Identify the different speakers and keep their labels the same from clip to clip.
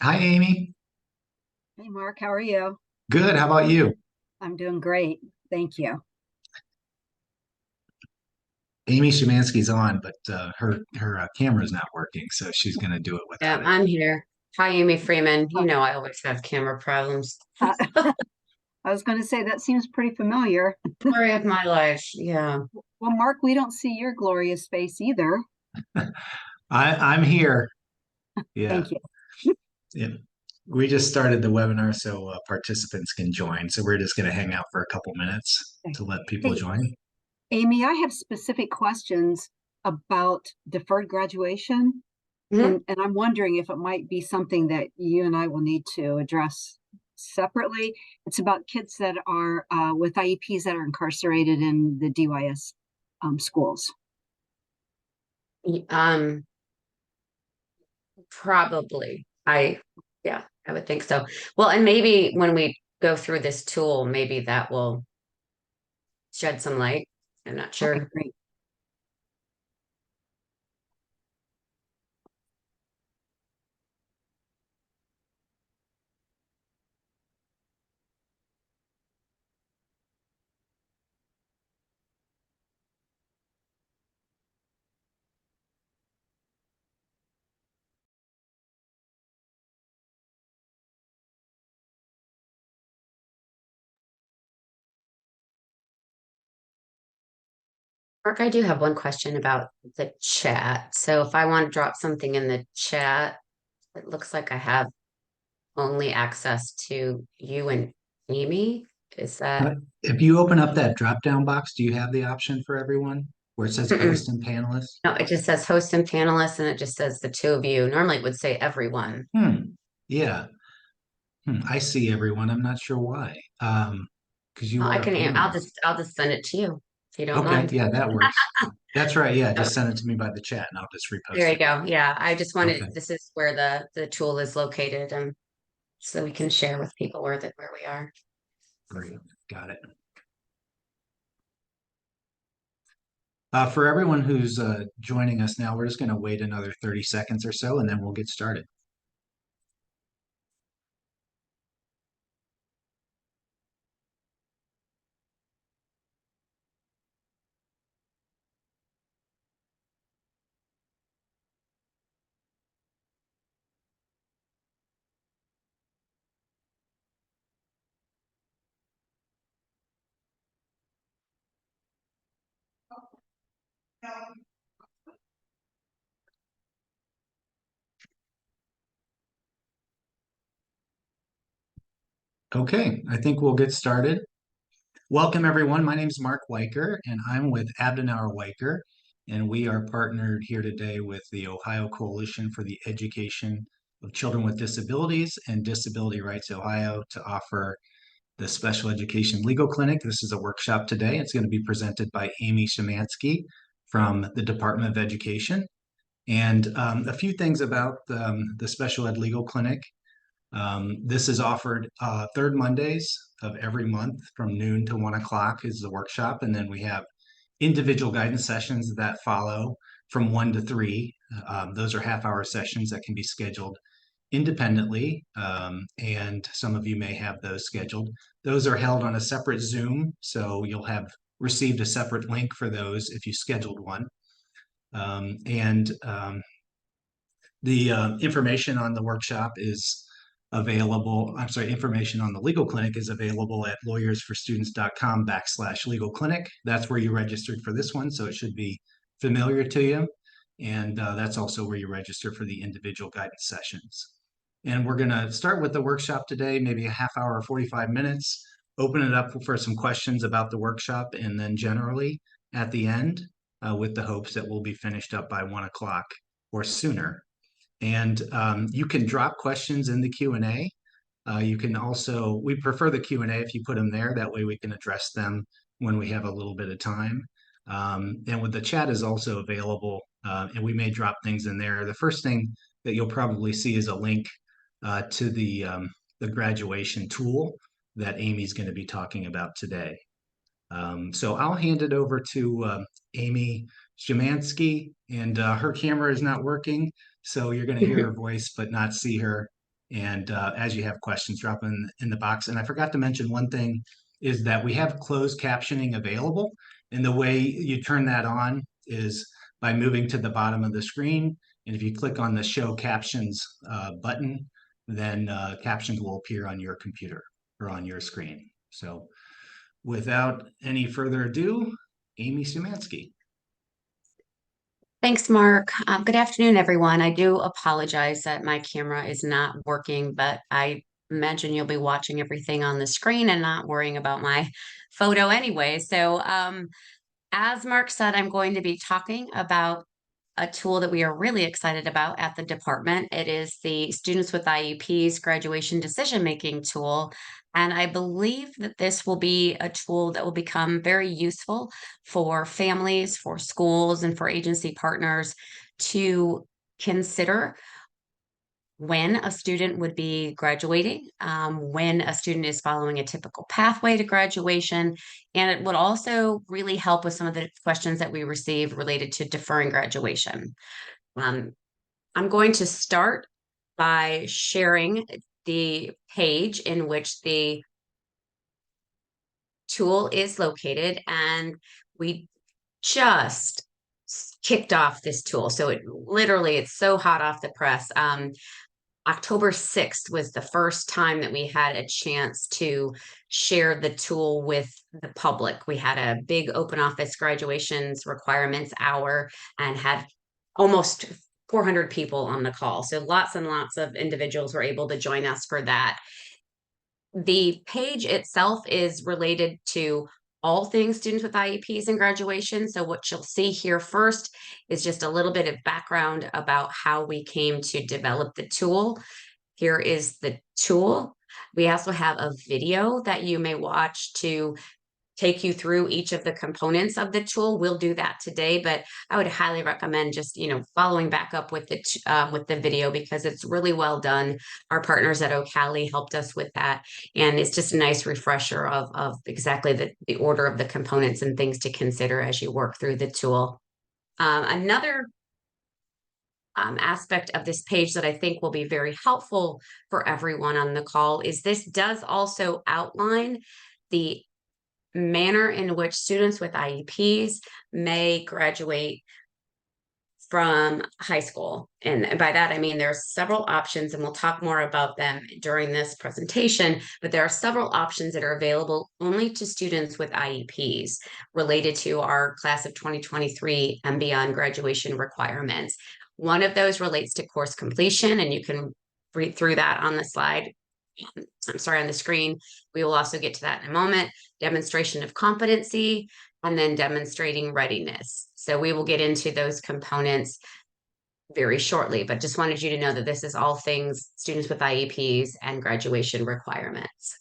Speaker 1: Hi, Amy.
Speaker 2: Hey Mark, how are you?
Speaker 1: Good. How about you?
Speaker 2: I'm doing great. Thank you.
Speaker 1: Amy Szymanski's on, but her camera's not working, so she's going to do it
Speaker 3: Yeah,
Speaker 1: without it.
Speaker 3: I'm here. Hi, Amy Freeman. You know I always have camera problems.
Speaker 2: Uh, I was going to say that seems pretty familiar.
Speaker 3: Story of my life. Yeah.
Speaker 2: Well, Mark, we don't see your glorious face either.
Speaker 1: I'm here. Yeah.
Speaker 2: Thank you.
Speaker 1: Yeah. We just started the webinar so participants can join. So we're just going to hang out for a couple minutes to let people
Speaker 2: Hey,
Speaker 1: join.
Speaker 2: Amy, I have specific questions about deferred graduation,
Speaker 3: Mhm.
Speaker 2: and I'm wondering if it might be something that you and I will need to address separately. It's about kids that are with IEPs that are incarcerated in the DYS schools.
Speaker 3: Um, Probably. Yeah, I would think so. Well, and maybe when we go through this tool, maybe that will shed some light. I'm not
Speaker 2: Okay,
Speaker 3: sure.
Speaker 2: great.
Speaker 3: Mark, I do have one question about the chat. So if I want to drop something in the chat, it looks like I have only access to you and Amy. Is
Speaker 1: Uh,
Speaker 3: that?
Speaker 1: if you open up that drop-down box, do you have the option for everyone where it says
Speaker 3: Mm-mm.
Speaker 1: host and panelists?
Speaker 3: No, it just says host and panelists, and it just says the two of you. Normally, it would say everyone.
Speaker 1: Yeah. I see everyone. I'm not sure why. Because you
Speaker 3: Well,
Speaker 1: are a panelist.
Speaker 3: I'll just send it to you if you don't
Speaker 1: Okay,
Speaker 3: mind.
Speaker 1: yeah, that works. That's right. Yeah,
Speaker 3: Oh,
Speaker 1: just send it to me by the chat and I'll just
Speaker 3: there
Speaker 1: repost
Speaker 3: you
Speaker 1: it.
Speaker 3: go. Yeah, I just
Speaker 1: Okay,
Speaker 3: wanted. This is where the tool is located, and so we can share with people where we are.
Speaker 1: great. Got it. For everyone who's joining us now, we're just going to wait another 30 seconds or so and then we'll get started. Okay, I think we'll get started. Welcome, everyone. My name is Mark Weicker, and I'm with Abdenauer Weicker, and we are partnered here today with the Ohio Coalition for the Education of Children with Disabilities and Disability Rights Ohio to offer the Special Education Legal Clinic. This is a workshop today. It's going to be presented by Amy Szymanski from the Department of Education. And a few things about the Special Ed Legal Clinic. This is offered third Mondays of every month from noon to 1 o'clock is the workshop. And then we have individual guidance sessions that follow from 1 to 3. Those are half-hour sessions that can be scheduled independently, and some of you may have those scheduled. Those are held on a separate Zoom, so you'll have received a separate link for those if you scheduled one. And the information on the workshop is available. I'm sorry, information on the legal clinic is available at lawyersforstudents.com/legal clinic. That's where you registered for this one, so it should be familiar to you. And that's also where you register for the individual guidance sessions. And we're going to start with the workshop today, maybe a half hour or 45 minutes, open it up for some questions about the workshop, and then generally at the end, with the hopes that we'll be finished up by 1 o'clock or sooner. And you can drop questions in the Q&A. You can also, we prefer the Q&A if you put them there. That way we can address them when we have a little bit of time. And with the chat is also available, and we may drop things in there. The first thing that you'll probably see is a link to the graduation tool that Amy's going to be talking about today. So I'll hand it over to Amy Szymanski, and her camera is not working, so you're going to hear her voice but not see her. And as you have questions, drop in the box. And I forgot to mention one thing is that we have closed captioning available. And the way you turn that on is by moving to the bottom of the screen. And if you click on the Show Captions button, then captions will appear on your computer or on your screen. So without any further ado, Amy Sumansky.
Speaker 3: Thanks, Mark. Good afternoon, everyone. I do apologize that my camera is not working, but I imagine you'll be watching everything on the screen and not worrying about my photo anyway. So, as Mark said, I'm going to be talking about a tool that we are really excited about at the department. It is the Students with IEPs graduation decision-making tool. And I believe that this will be a tool that will become very useful for families, for schools, and for agency partners to consider when a student would be graduating, when a student is following a typical pathway to graduation, and it would also really help with some of the questions that we receive related to deferring graduation. I'm going to start by sharing the page in which the tool is located, and we just kicked off this tool. So it literally, it's so hot off the press. October 6th was the first time that we had a chance to share the tool with the public. We had a big open office graduations requirements hour and had almost 400 people on the call. So lots and lots of individuals were able to join us for that. The page itself is related to all things students with IEPs and graduation. So what you'll see here first is just a little bit of background about how we came to develop the tool. Here is the tool. We also have a video that you may watch to take you through each of the components of the tool. We'll do that today, but I would highly recommend just, following back up with the video because it's really well done. Our partners at Ocali helped us with that. And it's just a nice refresher of exactly the order of the components and things to consider as you work through the tool. Another aspect of this page that I think will be very helpful for everyone on the call is this does also outline the manner in which students with IEPs may graduate from high school. And by that, I mean there's several options, and we'll talk more about them during this presentation, but there are several options that are available only to students with IEPs related to our class of 2023 and beyond graduation requirements. One of those relates to course completion, and you can read through that on the slide. I'm sorry, on the screen. We will also get to that in a moment. Demonstration of competency, and then demonstrating readiness. So we will get into those components very shortly, but just wanted you to know that this is all things students with IEPs and graduation requirements.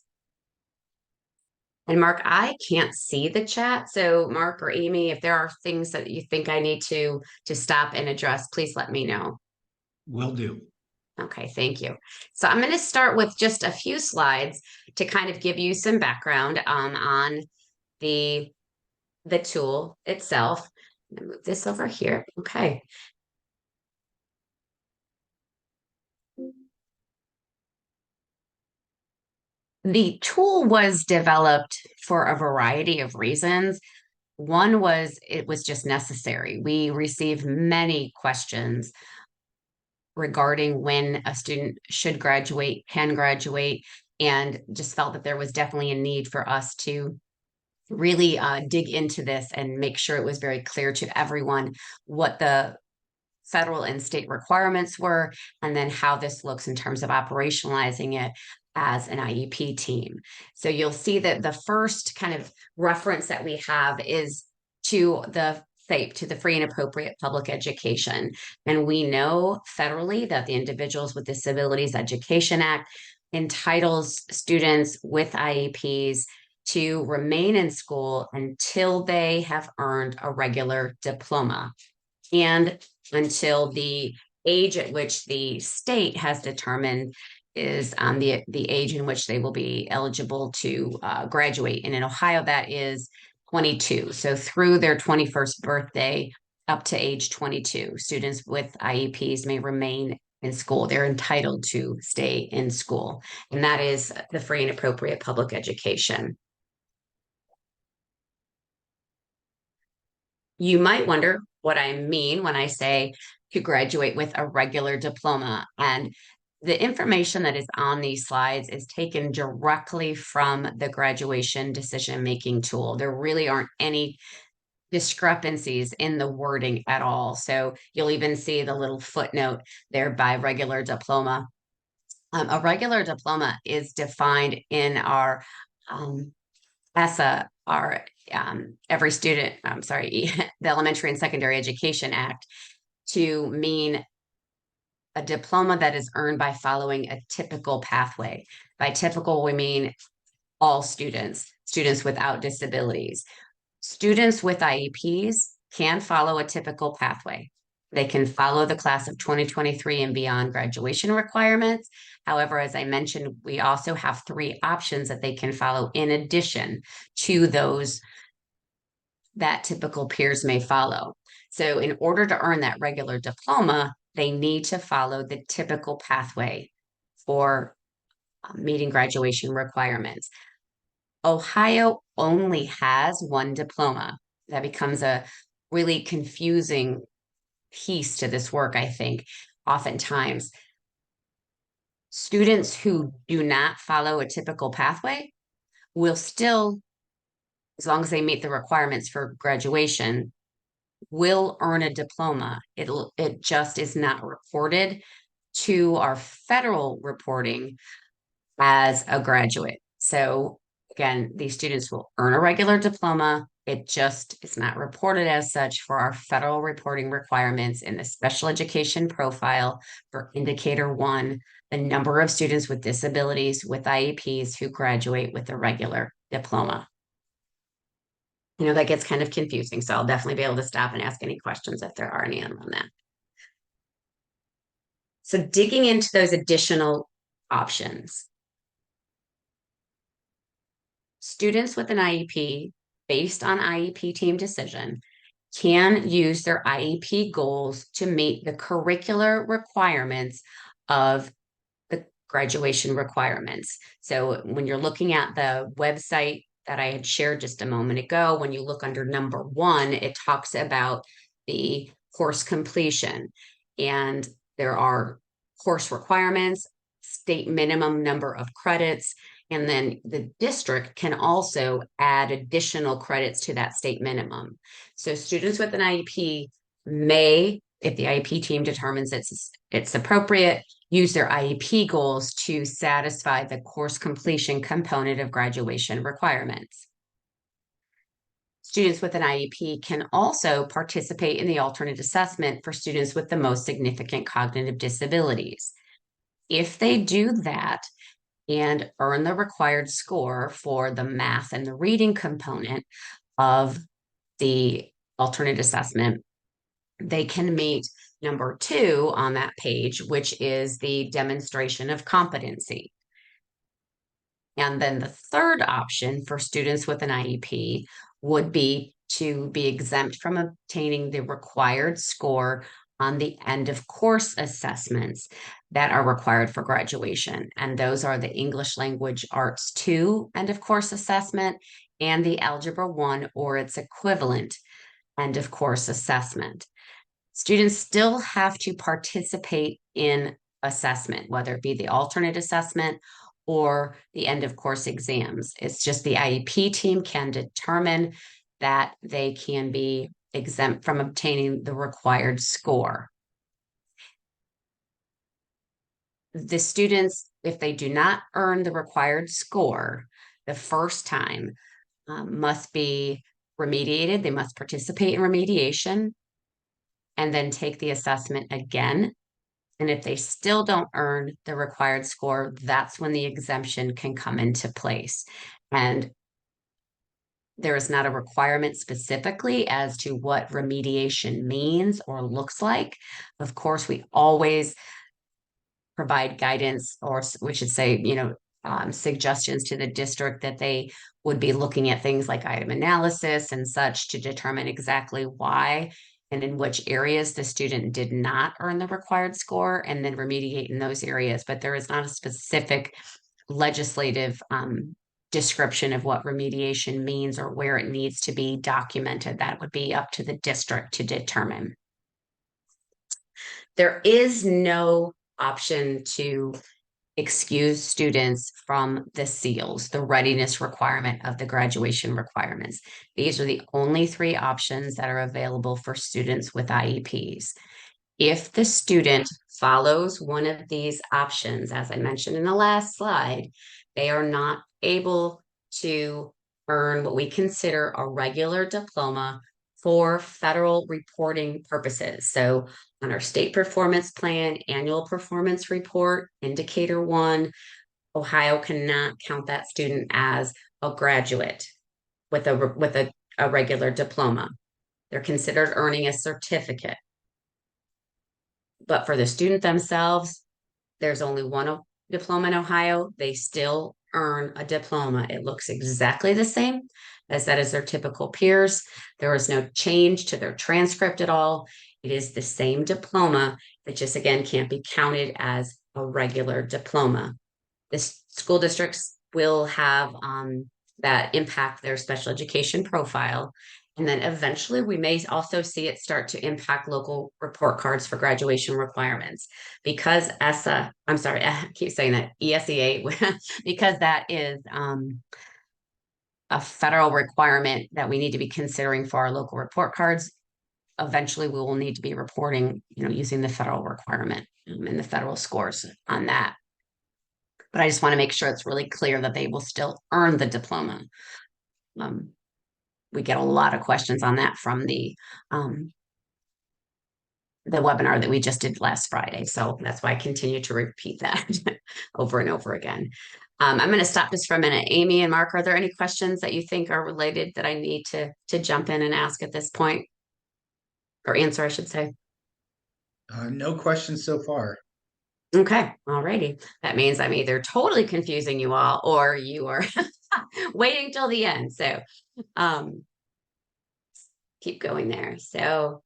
Speaker 3: And Mark, I can't see the chat. So Mark or Amy, if there are things that you think I need to stop and address, please let me know.
Speaker 1: Will do.
Speaker 3: Okay, thank you. So I'm going to start with just a few slides to kind of give you some background on the tool itself. I'm going to move this over here. Okay. The tool was developed for a variety of reasons. One was it was just necessary. We received many questions regarding when a student should graduate, can graduate, and just felt that there was definitely a need for us to really dig into this and make sure it was very clear to everyone what the federal and state requirements were, and then how this looks in terms of operationalizing it as an IEP team. So you'll see that the first kind of reference that we have is to the FAPE, to the Free and Appropriate Public Education. And we know federally that the Individuals with Disabilities Education Act entitles students with IEPs to remain in school until they have earned a regular diploma and until the age at which the state has determined is the age in which they will be eligible to graduate. And in Ohio, that is 22. So through their 21st birthday up to age 22, students with IEPs may remain in school. They're entitled to stay in school, and that is the free and appropriate public education. You might wonder what I mean when I say to graduate with a regular diploma. And the information that is on these slides is taken directly from the graduation decision-making tool. There really aren't any discrepancies in the wording at all. So you'll even see the little footnote there by regular diploma. A regular diploma is defined in our ESSA, our every student, I'm sorry, the Elementary and Secondary Education Act, to mean a diploma that is earned by following a typical pathway. By typical, we mean all students, students without disabilities. Students with IEPs can follow a typical pathway. They can follow the class of 2023 and beyond graduation requirements. However, as I mentioned, we also have 3 options that they can follow in addition to those that typical peers may follow. So in order to earn that regular diploma, they need to follow the typical pathway for meeting graduation requirements. Ohio only has 1 diploma. That becomes a really confusing piece to this work, I think, oftentimes. Students who do not follow a typical pathway will still, as long as they meet the requirements for graduation, will earn a diploma. It just is not reported to our federal reporting as a graduate. So again, these students will earn a regular diploma. It just is not reported as such for our federal reporting requirements in the special education profile for indicator 1, the number of students with disabilities with IEPs who graduate with a regular diploma. You know, that gets kind of confusing, so I'll definitely be able to stop and ask any questions if there are any on that. So digging into those additional options. Students with an IEP based on IEP team decision can use their IEP goals to meet the curricular requirements of the graduation requirements. So when you're looking at the website that I had shared just a moment ago, when you look under number 1, it talks about the course completion. And there are course requirements, state minimum number of credits, and then the district can also add additional credits to that state minimum. So students with an IEP may, if the IEP team determines it's appropriate, use their IEP goals to satisfy the course completion component of graduation requirements. Students with an IEP can also participate in the alternate assessment for students with the most significant cognitive disabilities. If they do that and earn the required score for the math and the reading component of the alternate assessment, they can meet number 2 on that page, which is the demonstration of competency. And then the third option for students with an IEP would be to be exempt from obtaining the required score on the end of course assessments that are required for graduation. And those are the English Language Arts 2 end of course assessment and the Algebra 1 or its equivalent end of course assessment. Students still have to participate in assessment, whether it be the alternate assessment or the end of course exams. It's just the IEP team can determine that they can be exempt from obtaining the required score. The students, if they do not earn the required score the first time, must be remediated. They must participate in remediation and then take the assessment again. And if they still don't earn the required score, that's when the exemption can come into place. And there is not a requirement specifically as to what remediation means or looks like. Of course, we always provide guidance, or we should say, suggestions to the district that they would be looking at things like item analysis and such to determine exactly why and in which areas the student did not earn the required score, and then remediate in those areas. But there is not a specific legislative description of what remediation means or where it needs to be documented. That would be up to the district to determine. There is no option to excuse students from the SEALs, the readiness requirement of the graduation requirements. These are the only three options that are available for students with IEPs. If the student follows one of these options, as I mentioned in the last slide, they are not able to earn what we consider a regular diploma for federal reporting purposes. So on our state performance plan, annual performance report, indicator 1, Ohio cannot count that student as a graduate with a regular diploma. They're considered earning a certificate. But for the student themselves, there's only one diploma in Ohio. They still earn a diploma. It looks exactly the same as that as their typical peers. There is no change to their transcript at all. It is the same diploma that just, again, can't be counted as a regular diploma. The school districts will have that impact their special education profile. And then eventually we may also see it start to impact local report cards for graduation requirements because I keep saying that, ESEA, because that is a federal requirement that we need to be considering for our local report cards. Eventually we will need to be reporting, using the federal requirement and the federal scores on that. But I just want to make sure it's really clear that they will still earn the diploma. We get a lot of questions on that from the webinar that we just did last Friday. So that's why I continue to repeat that over and over again. I'm going to stop this for a minute. Amy and Mark, are there any questions that you think are related that I need to jump in and ask at this point? Or answer, I should say.
Speaker 1: No questions so far.
Speaker 3: Okay, alrighty. That means I'm either totally confusing you all or you are waiting till the end. So keep going there. So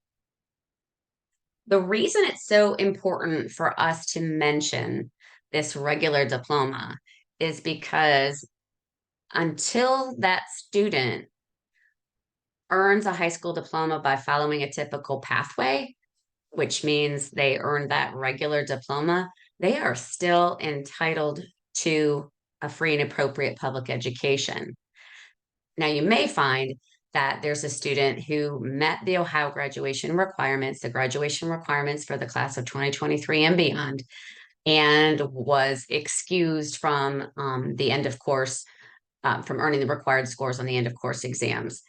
Speaker 3: the reason it's so important for us to mention this regular diploma is because until that student earns a high school diploma by following a typical pathway, which means they earned that regular diploma, they are still entitled to a free and appropriate public education. Now, you may find that there's a student who met the Ohio graduation requirements, the graduation requirements for the class of 2023 and beyond, and was excused from the end of course, from earning the required scores on the end of course exams.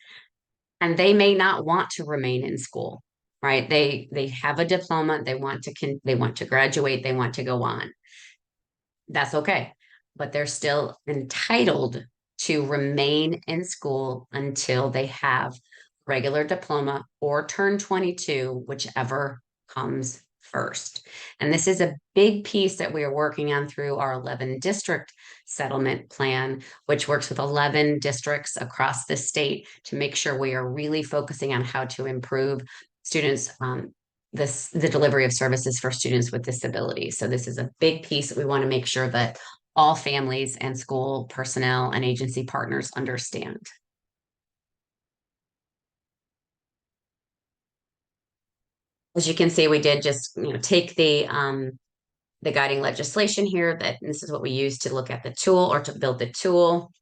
Speaker 3: And they may not want to remain in school, right? They have a diploma, they want to graduate, they want to go on. That's okay, but they're still entitled to remain in school until they have regular diploma or turn 22, whichever comes first. And this is a big piece that we are working on through our 11 district settlement plan, which works with 11 districts across the state to make sure we are really focusing on how to improve students, the delivery of services for students with disabilities. So this is a big piece that we want to make sure that all families and school personnel and agency partners understand. As you can see, we did just take the guiding legislation here, that this is what we use to look at the tool or to build the tool.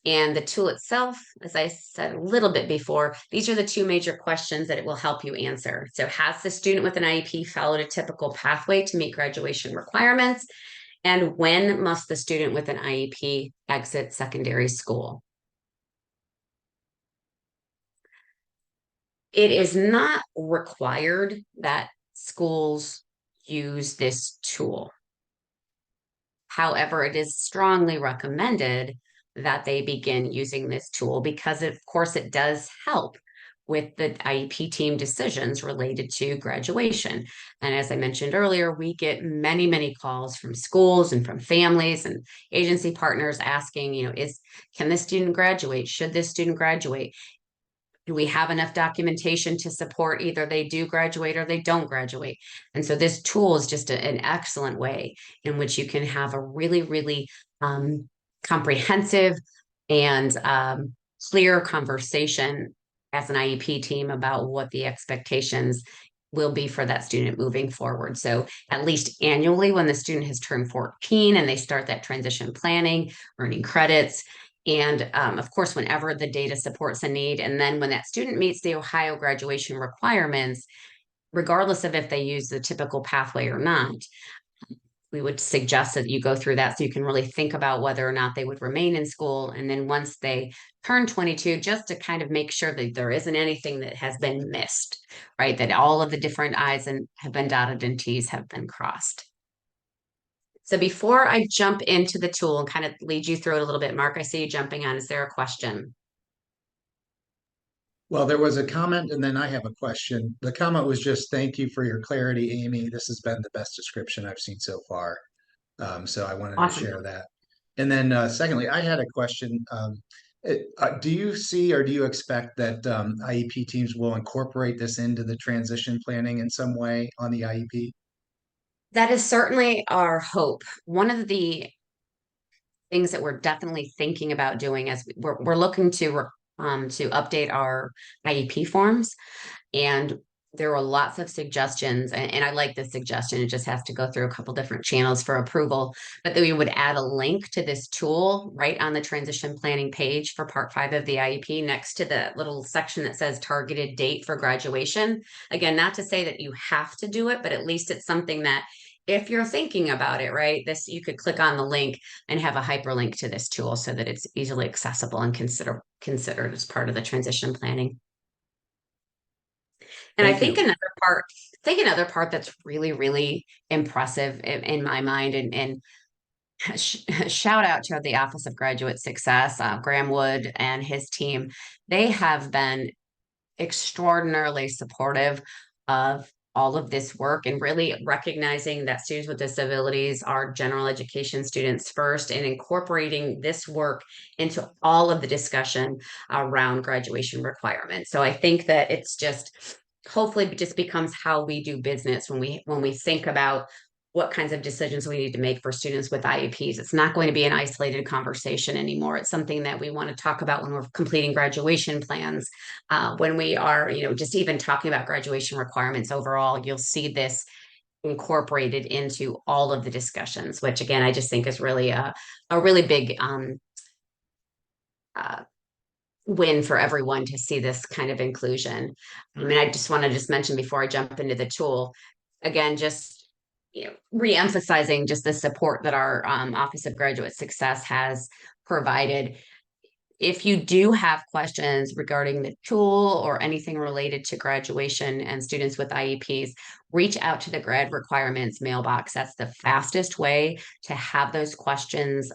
Speaker 3: And the tool itself, as I said a little bit before, these are the two major questions that it will help you answer. So has the student with an IEP followed a typical pathway to meet graduation requirements? And when must the student with an IEP exit secondary school? It is not required that schools use this tool. However, it is strongly recommended that they begin using this tool because, of course, it does help with the IEP team decisions related to graduation. And as I mentioned earlier, we get many, many calls from schools and from families and agency partners asking, can this student graduate? Should this student graduate? Do we have enough documentation to support either they do graduate or they don't graduate? And so this tool is just an excellent way in which you can have a really, really comprehensive and clear conversation as an IEP team about what the expectations will be for that student moving forward. So at least annually, when the student has turned 14 and they start that transition planning, earning credits, and of course, whenever the data supports a need, and then when that student meets the Ohio graduation requirements, regardless of if they use the typical pathway or not, we would suggest that you go through that so you can really think about whether or not they would remain in school. And then once they turn 22, just to kind of make sure that there isn't anything that has been missed, right? That all of the different I's and have been dotted and T's have been crossed. So before I jump into the tool and kind of lead you through it a little bit, Mark, I see you jumping on. Is there a question?
Speaker 1: Well, there was a comment and then I have a question. The comment was just, thank you for your clarity, Amy. This has been the best description I've seen so far. So I wanted to
Speaker 3: Awesome.
Speaker 1: share that. And then secondly, I had a question. Do you see or do you expect that IEP teams will incorporate this into the transition planning in some way on the IEP?
Speaker 3: That is certainly our hope. One of the things that we're definitely thinking about doing as we're looking to update our IEP forms, and there were lots of suggestions, and I like this suggestion. It just has to go through a couple different channels for approval, but that we would add a link to this tool right on the transition planning page for part 5 of the IEP next to the little section that says targeted date for graduation. Again, not to say that you have to do it, but at least it's something that if you're thinking about it, right, this you could click on the link and have a hyperlink to this tool so that it's easily accessible and considered as part of the transition planning. And
Speaker 1: Thank you.
Speaker 3: another part that's really, really impressive in my mind, and shout out to the Office of Graduate Success, Graham Wood and his team. They have been extraordinarily supportive of all of this work and really recognizing that students with disabilities are general education students first and incorporating this work into all of the discussion around graduation requirements. So I think that it's just hopefully it just becomes how we do business when we think about what kinds of decisions we need to make for students with IEPs. It's not going to be an isolated conversation anymore. It's something that we want to talk about when we're completing graduation plans. When we are, just even talking about graduation requirements overall, you'll see this incorporated into all of the discussions, which again, I just think is really a really big uh, win for everyone to see this kind of inclusion. I mean, I just want to just mention before I jump into the tool, again, just re-emphasizing just the support that our Office of Graduate Success has provided. If you do have questions regarding the tool or anything related to graduation and students with IEPs, reach out to the grad requirements mailbox. That's the fastest way to have those questions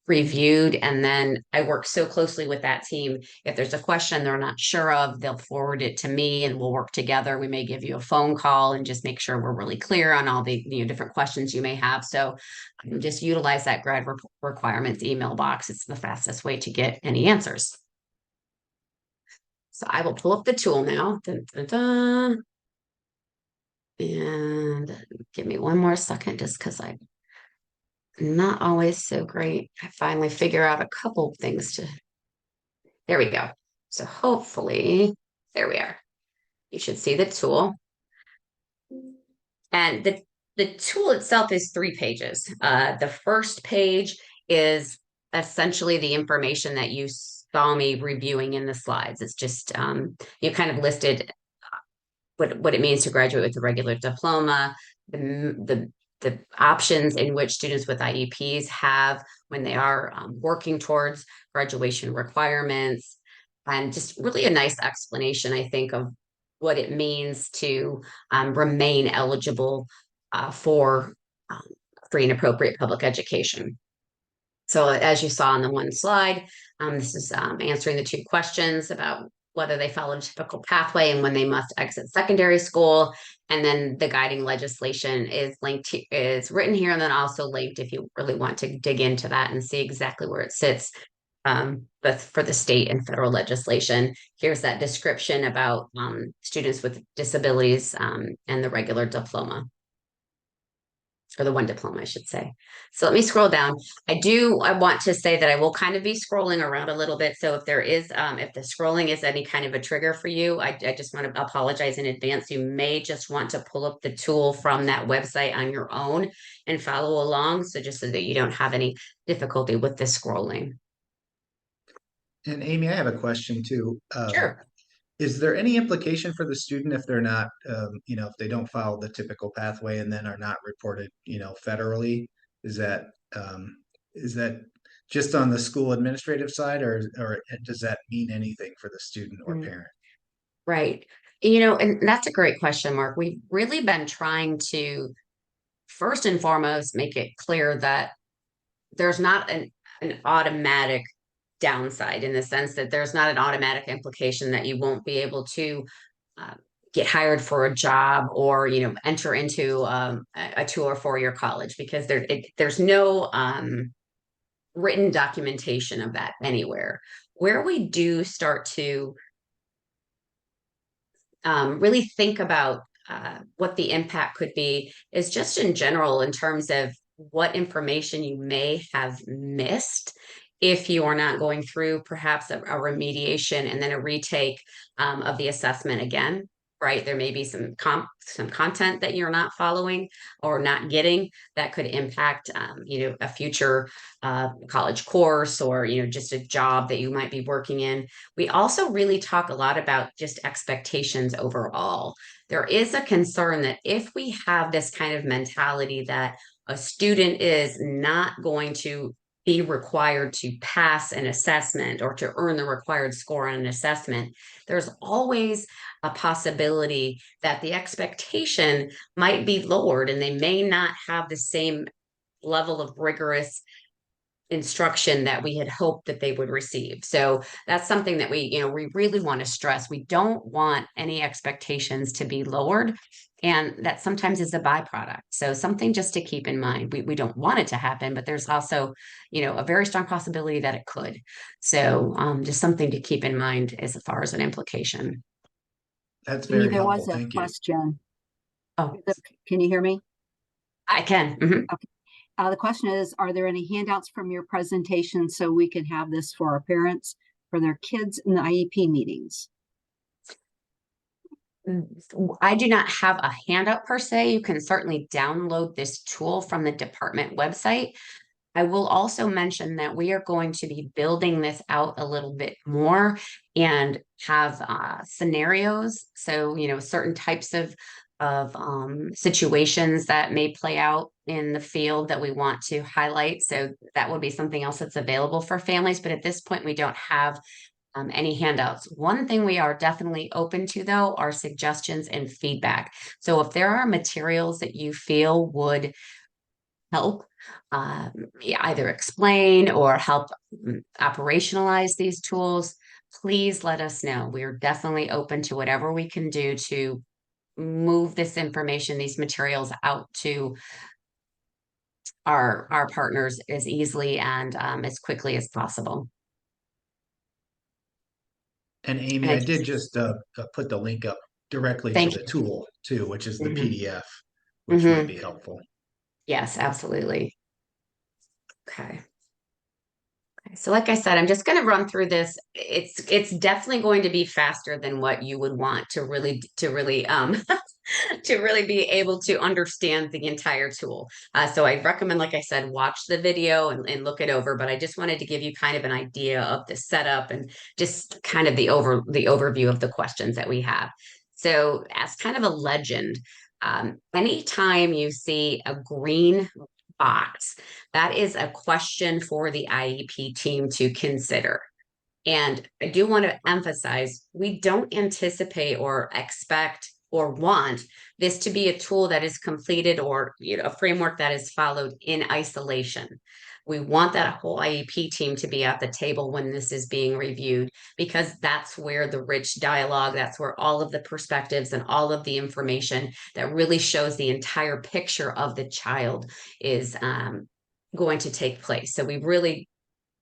Speaker 3: reviewed. And then I work so closely with that team. If there's a question they're not sure of, they'll forward it to me and we'll work together. We may give you a phone call and just make sure we're really clear on all the different questions you may have. So just utilize that grad requirements email box. It's the fastest way to get any answers. So I will pull up the tool now. Dun, dun, dun. And give me one more second just because I'm not always so great. I finally figure out a couple things to. There we go. So hopefully, there we are. You should see the tool. And the tool itself is 3 pages. The first page is essentially the information that you saw me reviewing in the slides. It's just you kind of listed what it means to graduate with a regular diploma, the options in which students with IEPs have when they are working towards graduation requirements, and just really a nice explanation, I think, of what it means to remain eligible for free and appropriate public education. So as you saw on the one slide, this is answering the 2 questions about whether they follow a typical pathway and when they must exit secondary school. And then the guiding legislation is is written here and then also linked if you really want to dig into that and see exactly where it sits but for the state and federal legislation. Here's that description about students with disabilities and the regular diploma, or the one diploma, I should say. So let me scroll down. I want to say that I will kind of be scrolling around a little bit. So if there is, if the scrolling is any kind of a trigger for you, I just want to apologize in advance. You may just want to pull up the tool from that website on your own and follow along. So just so that you don't have any difficulty with the scrolling.
Speaker 1: And Amy, I have a question too.
Speaker 3: Sure.
Speaker 1: Is there any implication for the student if they're not, if they don't follow the typical pathway and then are not reported, federally? Is that um, is that just on the school administrative side, or does that mean anything for the student or
Speaker 3: Mm,
Speaker 1: parent?
Speaker 3: right. And that's a great question, Mark. We've really been trying to first and foremost make it clear that there's not an automatic downside, in the sense that there's not an automatic implication that you won't be able to uh, get hired for a job, or enter into a 2 or 4 year college, because there's no written documentation of that anywhere. Where we do start to really think about what the impact could be is just in general, in terms of what information you may have missed if you are not going through perhaps a remediation and then a retake of the assessment again. Right, there may be some content that you're not following or not getting that could impact a future college course, or just a job that you might be working in. We also really talk a lot about just expectations overall. There is a concern that if we have this kind of mentality that a student is not going to be required to pass an assessment or to earn the required score on an assessment, there's always a possibility that the expectation might be lowered and they may not have the same level of rigorous instruction that we had hoped that they would receive. So that's something that we really want to stress. We don't want any expectations to be lowered. And that sometimes is a byproduct. So something just to keep in mind. We don't want it to happen, but there's also, a very strong possibility that it could. So just something to keep in mind as far as an implication.
Speaker 1: That's
Speaker 2: Amy,
Speaker 1: very
Speaker 2: there was
Speaker 1: helpful.
Speaker 2: a
Speaker 1: Thank you.
Speaker 2: question.
Speaker 3: Oh,
Speaker 2: Can you hear me?
Speaker 3: I can. Mhm.
Speaker 2: Okay. The question is, are there any handouts from your presentation so we can have this for our parents, for their kids in the IEP meetings?
Speaker 3: I do not have a handout per se. You can certainly download this tool from the department website. I will also mention that we are going to be building this out a little bit more and have scenarios. So, certain types of situations that may play out in the field that we want to highlight. So that would be something else that's available for families. But at this point, we don't have any handouts. One thing we are definitely open to, though, are suggestions and feedback. So if there are materials that you feel would help either explain or help operationalize these tools, please let us know. We are definitely open to whatever we can do to move this information, these materials out to our partners as easily and as quickly as possible.
Speaker 1: And Amy,
Speaker 3: And I
Speaker 1: I did
Speaker 3: just
Speaker 1: just put the link up directly to
Speaker 3: thank
Speaker 1: the tool too, which is the
Speaker 3: you.
Speaker 1: PDF, which might
Speaker 3: Hmm.
Speaker 1: be helpful.
Speaker 3: Yes, absolutely. Okay. So like I said, I'm just going to run through this. It's definitely going to be faster than what you would want to really to really be able to understand the entire tool. So I recommend, like I said, watch the video and look it over. But I just wanted to give you kind of an idea of the setup and just kind of the overview of the questions that we have. So as kind of a legend, anytime you see a green box, that is a question for the IEP team to consider. And I do want to emphasize, we don't anticipate or expect or want this to be a tool that is completed, or a framework that is followed in isolation. We want that whole IEP team to be at the table when this is being reviewed, because that's where the rich dialogue, that's where all of the perspectives and all of the information that really shows the entire picture of the child is going to take place. So we really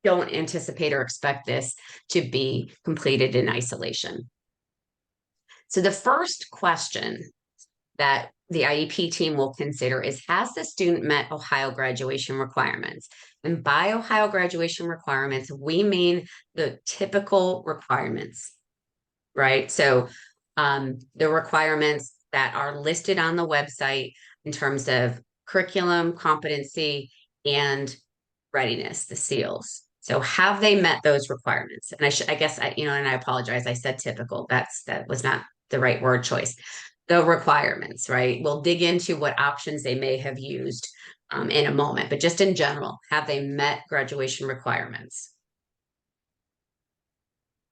Speaker 3: don't anticipate or expect this to be completed in isolation. So the first question that the IEP team will consider is, has the student met Ohio graduation requirements? And by Ohio graduation requirements, we mean the typical requirements, right? So the requirements that are listed on the website in terms of curriculum, competency, and readiness, the seals. So have they met those requirements? And I guess and I apologize, I said typical. That was not the right word choice. The requirements, right? We'll dig into what options they may have used in a moment, but just in general, have they met graduation requirements?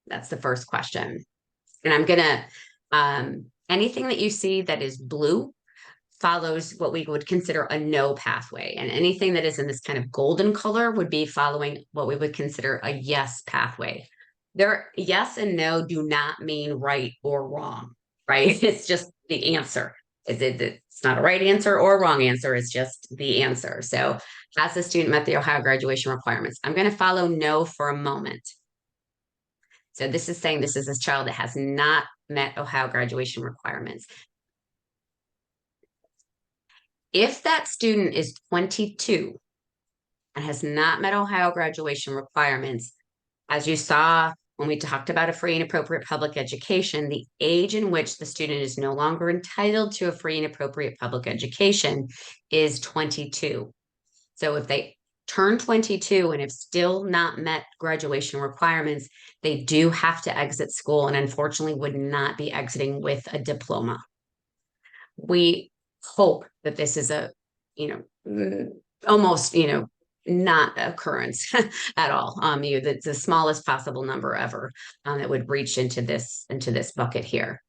Speaker 3: That's the first question. And I'm gonna, anything that you see that is blue follows what we would consider a no pathway. And anything that is in this kind of golden color would be following what we would consider a yes pathway. Yes and no do not mean right or wrong, right? It's just the answer. It's not a right answer or a wrong answer. It's just the answer. So has the student met the Ohio graduation requirements? I'm going to follow no for a moment. So this is saying this is a child that has not met Ohio graduation requirements. If that student is 22 and has not met Ohio graduation requirements, as you saw when we talked about a free and appropriate public education, the age in which the student is no longer entitled to a free and appropriate public education is 22. So if they turn 22 and have still not met graduation requirements, they do have to exit school and unfortunately would not be exiting with a diploma. We hope that this is a, almost, not occurrence at all. The smallest possible number ever that would reach into this bucket here.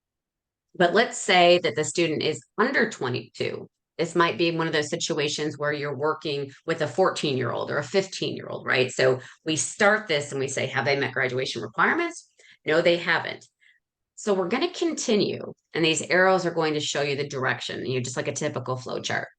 Speaker 3: But let's say that the student is under 22. This might be one of those situations where you're working with a 14-year-old or a 15-year-old, right? So we start this and we say, have they met graduation requirements? No, they haven't. So we're going to continue, and these arrows are going to show you the direction, just like a typical flow chart.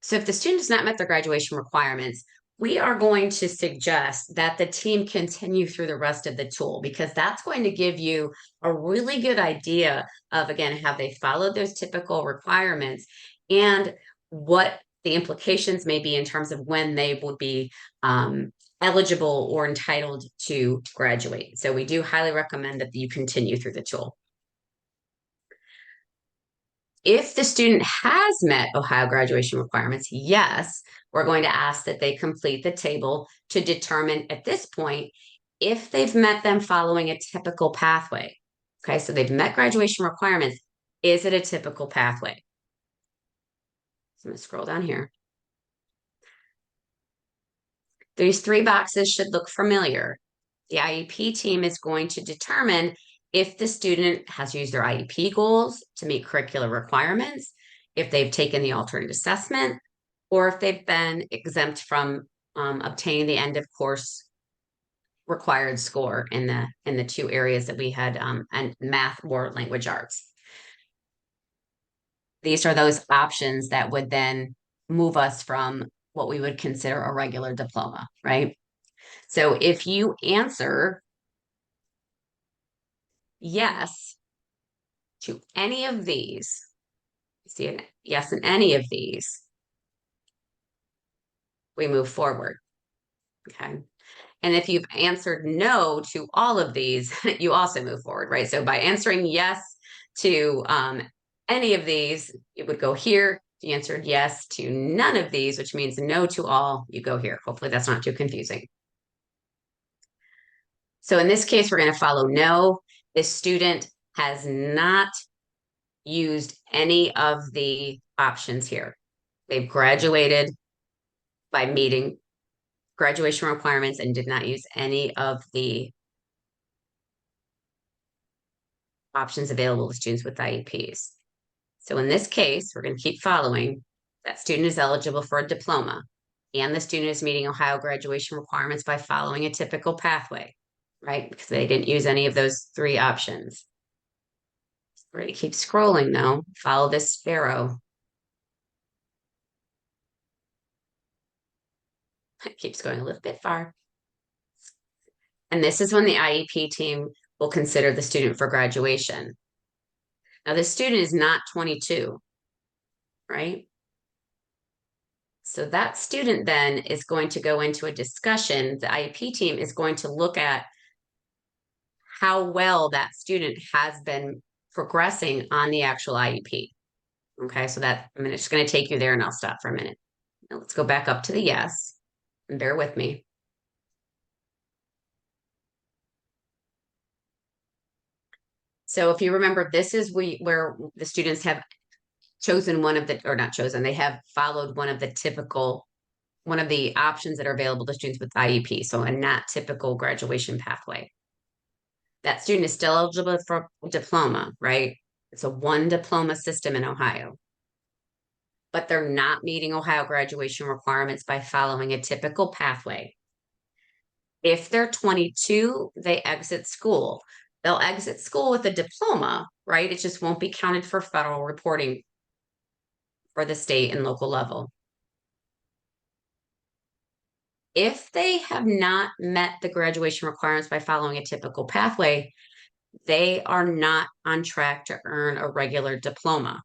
Speaker 3: So if the student has not met their graduation requirements, we are going to suggest that the team continue through the rest of the tool, because that's going to give you a really good idea of, again, have they followed those typical requirements and what the implications may be in terms of when they would be eligible or entitled to graduate. So we do highly recommend that you continue through the tool. If the student has met Ohio graduation requirements, yes, we're going to ask that they complete the table to determine at this point if they've met them following a typical pathway. Okay, so they've met graduation requirements. Is it a typical pathway? So I'm going to scroll down here. These three boxes should look familiar. The IEP team is going to determine if the student has used their IEP goals to meet curricular requirements, if they've taken the alternate assessment, or if they've been exempt from obtaining the end of course required score in the two areas that we had, and math or language arts. These are those options that would then move us from what we would consider a regular diploma, right? So if you answer yes to any of these, see an yes in any of these, we move forward. Okay. And if you've answered no to all of these, you also move forward, right? So by answering yes to any of these, it would go here. If you answered yes to none of these, which means no to all, you go here. Hopefully that's not too confusing. So in this case, we're going to follow no. This student has not used any of the options here. They've graduated by meeting graduation requirements and did not use any of the options available to students with IEPs. So in this case, we're going to keep following. That student is eligible for a diploma, and the student is meeting Ohio graduation requirements by following a typical pathway, right? Because they didn't use any of those three options. We're going to keep scrolling though. Follow this arrow. It keeps going a little bit far. And this is when the IEP team will consider the student for graduation. Now, the student is not 22, right? So that student then is going to go into a discussion. The IEP team is going to look at how well that student has been progressing on the actual IEP. Okay, so that I'm just going to take you there and I'll stop for a minute. Now let's go back up to the yes, and bear with me. So if you remember, this is where the students have chosen one of the, or not chosen, they have followed one of the options that are available to students with IEP, so a not typical graduation pathway. That student is still eligible for diploma, right? It's a one diploma system in Ohio. But they're not meeting Ohio graduation requirements by following a typical pathway. If they're 22, they exit school. They'll exit school with a diploma, right? It just won't be counted for federal reporting for the state and local level. If they have not met the graduation requirements by following a typical pathway, they are not on track to earn a regular diploma.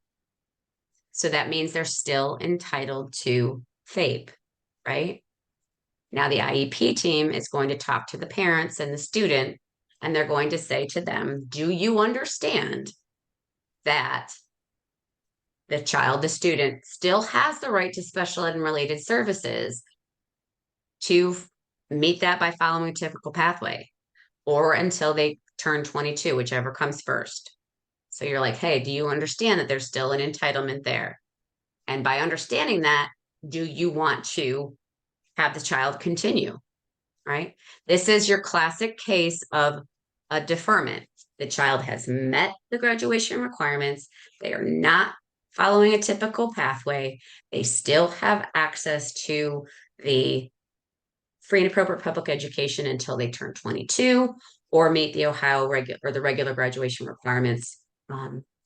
Speaker 3: So that means they're still entitled to FAPE, right? Now the IEP team is going to talk to the parents and the student, and they're going to say to them, do you understand that the child, the student, still has the right to special ed and related services to meet that by following a typical pathway, or until they turn 22, whichever comes first. So you're like, hey, do you understand that there's still an entitlement there? And by understanding that, do you want to have the child continue? Right? This is your classic case of a deferment. The child has met the graduation requirements. They are not following a typical pathway. They still have access to the free and appropriate public education until they turn 22 or meet the Ohio regular graduation requirements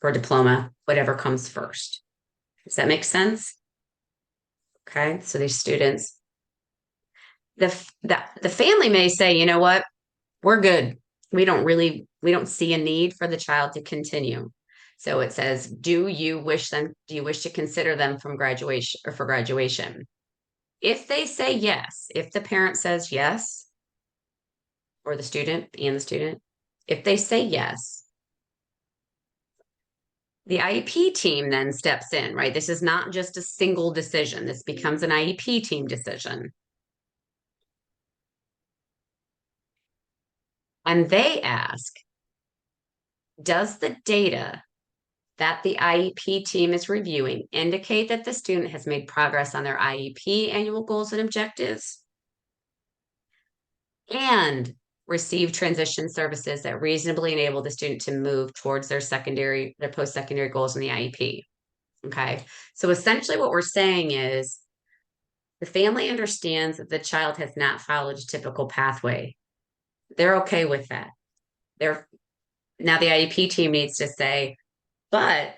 Speaker 3: for diploma, whatever comes first. Does that make sense? Okay, so these students, the family may say, you know what, we're good. We don't see a need for the child to continue. So it says, do you wish to consider them from graduation or for graduation? If they say yes, if the parent says yes, or the student, if they say yes, the IEP team then steps in, right? This is not just a single decision. This becomes an IEP team decision. And they ask, does the data that the IEP team is reviewing indicate that the student has made progress on their IEP annual goals and objectives and receive transition services that reasonably enable the student to move towards their post-secondary goals in the IEP? Okay, so essentially what we're saying is the family understands that the child has not followed a typical pathway. They're okay with that. Now the IEP team needs to say, but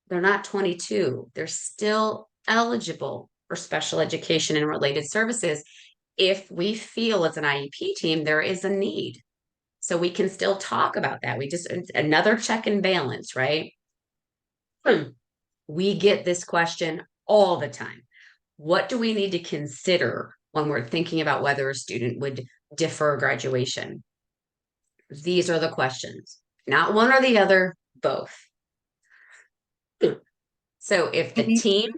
Speaker 3: they're not 22. They're still eligible for special education and related services. If we feel as an IEP team, there is a need. So we can still talk about that. Another check and balance, right? We get this question all the time. What do we need to consider when we're thinking about whether a student would defer graduation? These are the questions, not one or the other, both. So if the team,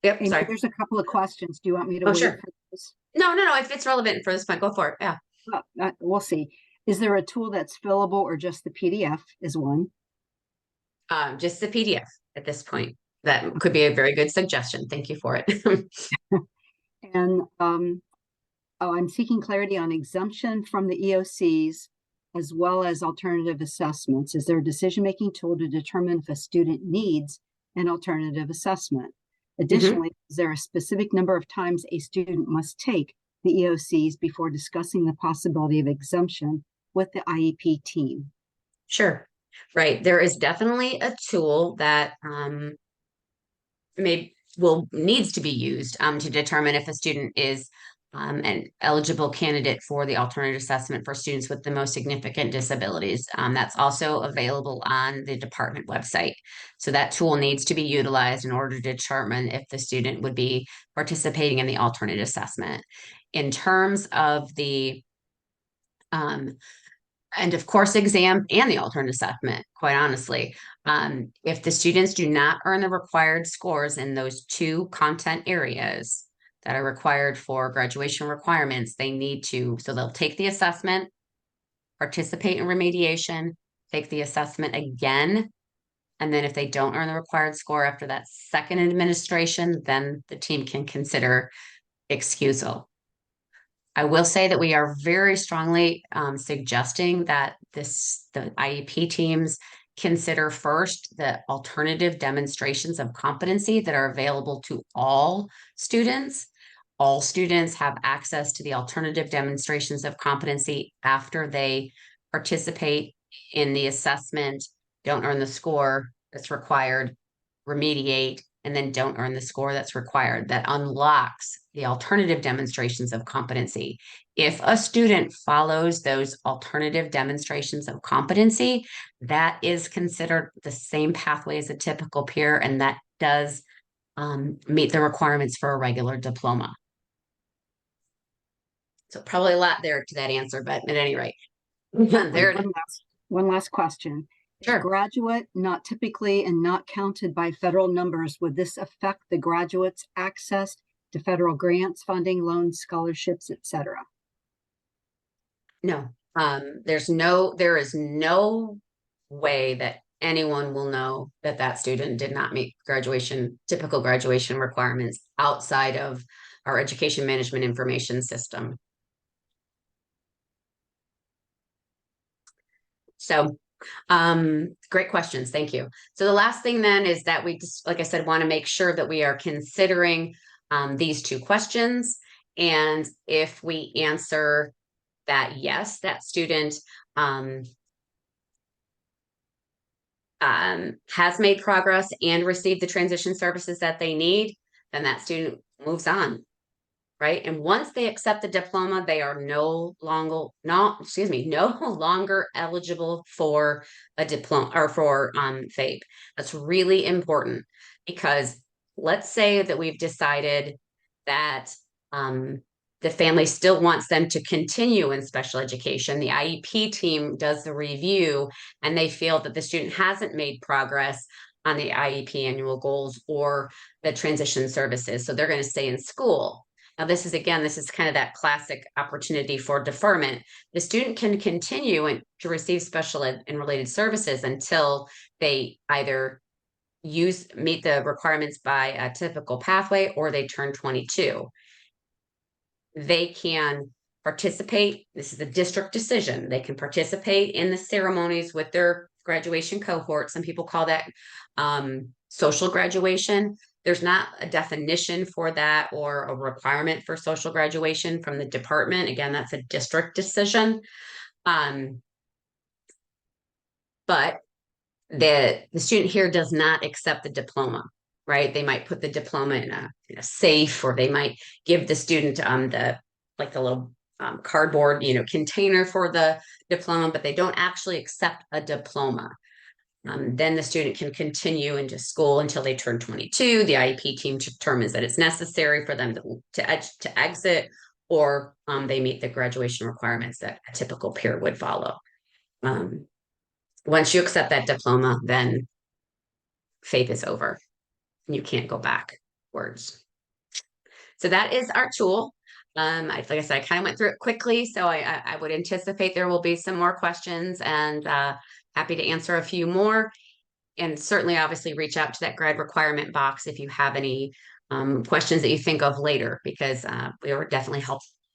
Speaker 3: yep,
Speaker 2: Amy,
Speaker 3: sorry.
Speaker 2: there's a couple of questions. Do you want me to
Speaker 3: Oh,
Speaker 2: wait
Speaker 3: sure.
Speaker 2: for this?
Speaker 3: No. If it's relevant for this point, go for it. Yeah.
Speaker 2: We'll see. Is there a tool that's fillable or just the PDF is one?
Speaker 3: Just the PDF at this point. That could be a very good suggestion. Thank you for it.
Speaker 2: And I'm seeking clarity on exemption from the EOCs as well as alternative assessments. Is there a decision-making tool to determine if a student needs an alternative assessment? Additionally, is there a specific number of times a student must take the EOCs before discussing the possibility of exemption with the IEP team?
Speaker 3: Sure. Right. There is definitely a tool that needs to be used to determine if a student is an eligible candidate for the alternative assessment for students with the most significant disabilities. That's also available on the department website. So that tool needs to be utilized in order to determine if the student would be participating in the alternative assessment. In terms of the and of course, exam and the alternate assessment, quite honestly. If the students do not earn the required scores in those two content areas that are required for graduation requirements, they need to, so they'll take the assessment, participate in remediation, take the assessment again. And then if they don't earn the required score after that second administration, then the team can consider excusal. I will say that we are very strongly suggesting that the IEP teams consider first the alternative demonstrations of competency that are available to all students. All students have access to the alternative demonstrations of competency after they participate in the assessment, don't earn the score that's required, remediate, and then don't earn the score that's required. That unlocks the alternative demonstrations of competency. If a student follows those alternative demonstrations of competency, that is considered the same pathway as a typical peer, and that does meet the requirements for a regular diploma. So probably a lot there to that answer, but at any rate, there it is.
Speaker 2: One last question.
Speaker 3: Sure.
Speaker 2: Graduate not typically and not counted by federal numbers, would this affect the graduate's access to federal grants, funding, loans, scholarships, etc.?
Speaker 3: No, there is no way that anyone will know that that student did not meet typical graduation requirements outside of our education management information system. So, great questions. Thank you. So the last thing then is that we just, like I said, want to make sure that we are considering these two questions. And if we answer that yes, that student has made progress and received the transition services that they need, then that student moves on, right? And once they accept the diploma, they are no longer eligible for a diploma or for FAPE. That's really important because let's say that we've decided that the family still wants them to continue in special education. The IEP team does the review and they feel that the student hasn't made progress on the IEP annual goals or the transition services. So they're going to stay in school. Now, this is kind of that classic opportunity for deferment. The student can continue to receive special ed and related services until they either meet the requirements by a typical pathway or they turn 22. They can participate. This is a district decision. They can participate in the ceremonies with their graduation cohort. Some people call that social graduation. There's not a definition for that or a requirement for social graduation from the department. Again, that's a district decision. But the student here does not accept the diploma, right? They might put the diploma in a safe, or they might give the student the little cardboard, container for the diploma, but they don't actually accept a diploma. Then the student can continue into school until they turn 22. The IEP team determines that it's necessary for them to exit, or they meet the graduation requirements that a typical peer would follow. Once you accept that diploma, then FAPE is over. You can't go backwards. So that is our tool. Like I said, I kind of went through it quickly, so I would anticipate there will be some more questions, and happy to answer a few more. And certainly, obviously, reach out to that grad requirement box if you have any questions that you think of later, because we are definitely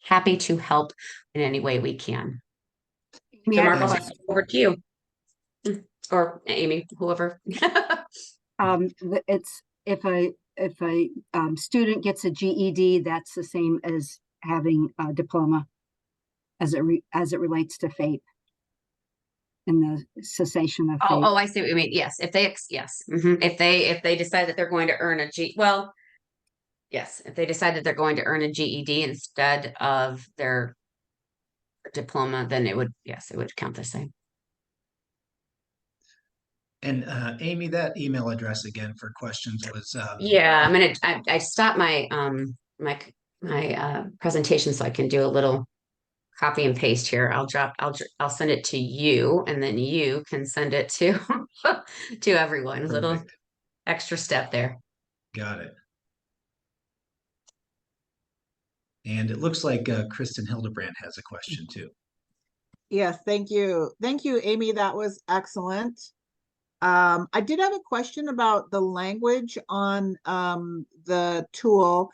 Speaker 3: happy to help in any way we can. So Mark, I'll pass it over to you. Or Amy, whoever.
Speaker 2: It's if a student gets a GED, that's the same as having a diploma as it relates to FAPE and the cessation of FAPE.
Speaker 3: Oh, I see what you mean. Yes, if they decide that they're going to earn a well, Yes, if they decide that they're going to earn a GED instead of their diploma, then it would, yes, it would count the same.
Speaker 1: And Amy, that email address again for questions was
Speaker 3: Yeah, I stopped my presentation so I can do a little copy and paste here. I'll send it to you and then you can send it to to everyone. Little
Speaker 1: perfect.
Speaker 3: extra step there.
Speaker 1: Got it. And it looks like Kristen Hildebrand has a question too.
Speaker 4: Yes, thank you. Thank you, Amy. That was excellent. I did have a question about the language on the tool.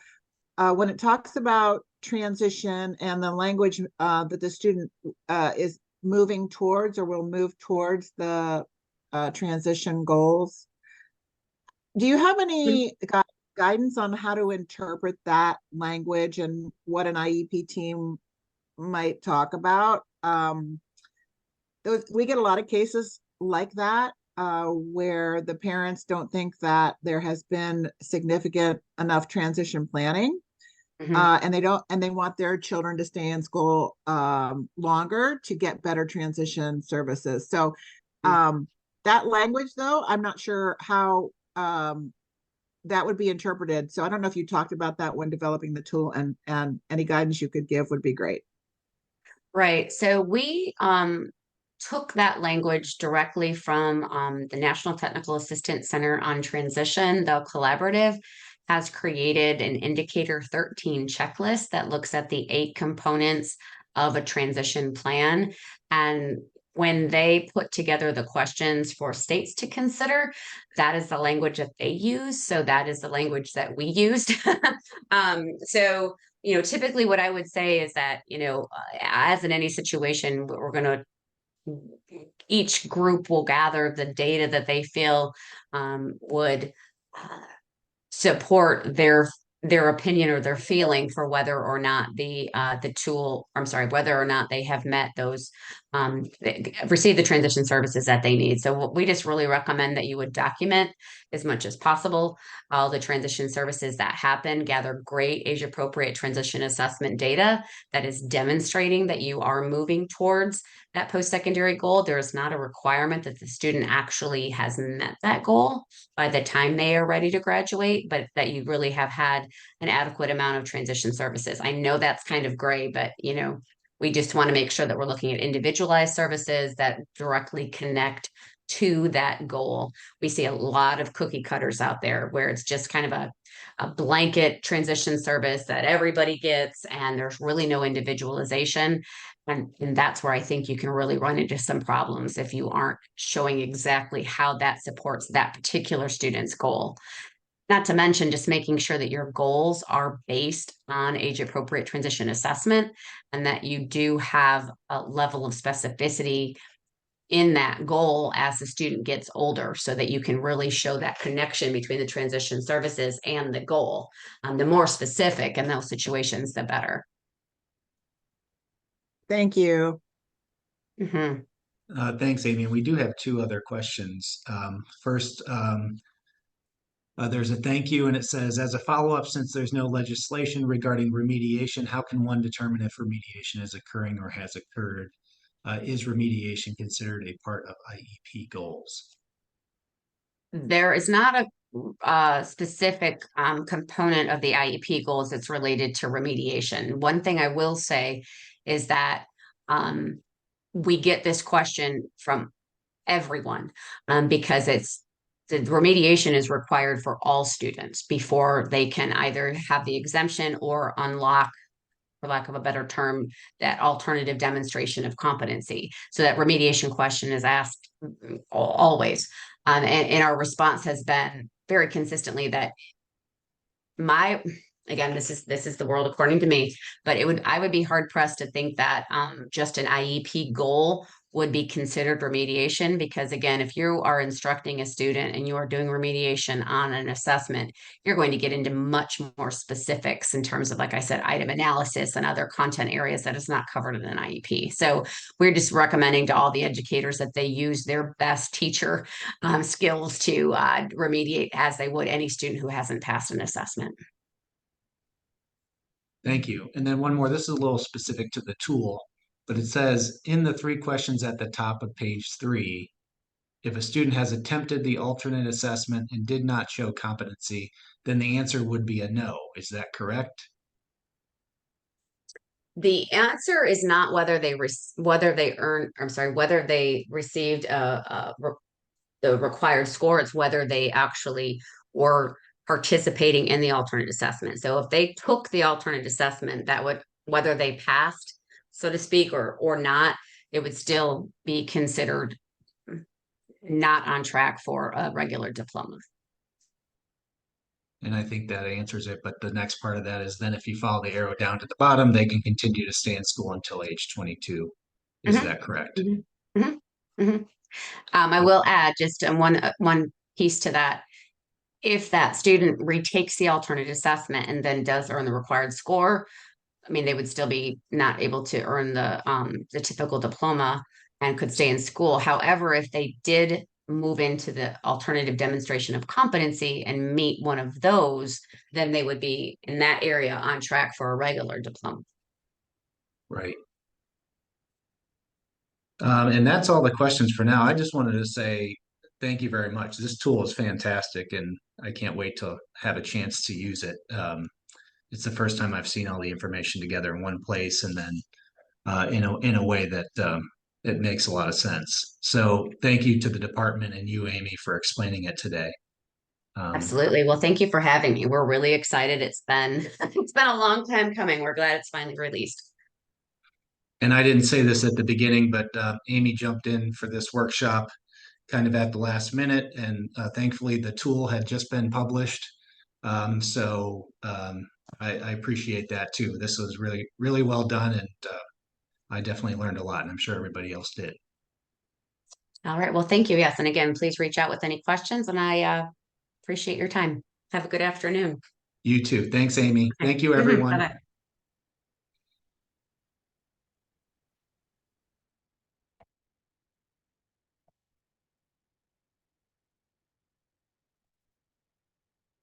Speaker 4: When it talks about transition and the language that the student is moving towards or will move towards the transition goals. Do you have any guidance on how to interpret that language and what an IEP team might talk about? We get a lot of cases like that where the parents don't think that there has been significant enough transition planning, and they want their children to stay in school longer to get better transition services. So that language, though, I'm not sure how that would be interpreted. So I don't know if you talked about that when developing the tool, and any guidance you could give would be great.
Speaker 3: Right. So we took that language directly from the National Technical Assistance Center on Transition. The collaborative has created an Indicator 13 checklist that looks at the 8 components of a transition plan. And when they put together the questions for states to consider, that is the language that they use. So that is the language that we used. So typically what I would say is that, as in any situation, we're going to, each group will gather the data that they feel would support their opinion or their feeling for whether or not the tool, I'm sorry, whether or not they have met those, receive the transition services that they need. So we just really recommend that you would document as much as possible all the transition services that happen, gather great age appropriate transition assessment data that is demonstrating that you are moving towards that post-secondary goal. There is not a requirement that the student actually has met that goal by the time they are ready to graduate, but that you really have had an adequate amount of transition services. I know that's kind of gray, but we just want to make sure that we're looking at individualized services that directly connect to that goal. We see a lot of cookie cutters out there where it's just kind of a blanket transition service that everybody gets, and there's really no individualization. And that's where I think you can really run into some problems if you aren't showing exactly how that supports that particular student's goal. Not to mention just making sure that your goals are based on age appropriate transition assessment and that you do have a level of specificity in that goal as the student gets older so that you can really show that connection between the transition services and the goal. The more specific in those situations, the better.
Speaker 4: Thank you.
Speaker 1: Thanks, Amy. We do have 2 other questions. First, there's a thank you, and it says, as a follow-up, since there's no legislation regarding remediation, how can one determine if remediation is occurring or has occurred? Is remediation considered a part of IEP goals?
Speaker 3: There is not a specific component of the IEP goals that's related to remediation. One thing I will say is that we get this question from everyone because the remediation is required for all students before they can either have the exemption or unlock, for lack of a better term, that alternative demonstration of competency. So that remediation question is asked always. And our response has been very consistently that again, this is the world according to me, but I would be hard pressed to think that just an IEP goal would be considered remediation, because again, if you are instructing a student and you are doing remediation on an assessment, you're going to get into much more specifics in terms of, like I said, item analysis and other content areas that is not covered in an IEP. So we're just recommending to all the educators that they use their best teacher skills to remediate as they would any student who hasn't passed an assessment.
Speaker 1: Thank you. And then one more, this is a little specific to the tool, but it says in the 3 questions at the top of page 3, if a student has attempted the alternate assessment and did not show competency, then the answer would be a no. Is that correct?
Speaker 3: The answer is not whether they whether they earned, I'm sorry, whether they received the required score. It's whether they actually were participating in the alternate assessment. So if they took the alternate assessment, that would, whether they passed, so to speak, or not, it would still be considered not on track for a regular diploma.
Speaker 1: And I think that answers it. But the next part of that is then if you follow the arrow down to the bottom, they can continue to stay in school until age 22. Is
Speaker 3: Mhm.
Speaker 1: that correct?
Speaker 3: I will add just one piece to that. If that student retakes the alternate assessment and then does earn the required score, I mean, they would still be not able to earn the typical diploma and could stay in school. However, if they did move into the alternative demonstration of competency and meet one of those, then they would be in that area on track for a regular diploma.
Speaker 1: Right. And that's all the questions for now. I just wanted to say thank you very much. This tool is fantastic, and I can't wait to have a chance to use it. It's the first time I've seen all the information together in one place, and then in a way that it makes a lot of sense. So thank you to the department and you, Amy, for explaining it today.
Speaker 3: Absolutely. Well, thank you for having me. We're really excited. It's been it's been a long time coming. We're glad it's finally released.
Speaker 1: And I didn't say this at the beginning, but Amy jumped in for this workshop kind of at the last minute, and thankfully the tool had just been published. I appreciate that too. This was really, really well done, and I definitely learned a lot, and I'm sure everybody else did.
Speaker 3: All right. Well, thank you. Yes. And again, please reach out with any questions, and I appreciate your time. Have a good afternoon.
Speaker 1: You too. Thanks, Amy.
Speaker 3: Okay.
Speaker 1: Thank you, everyone.
Speaker 3: Bye-bye.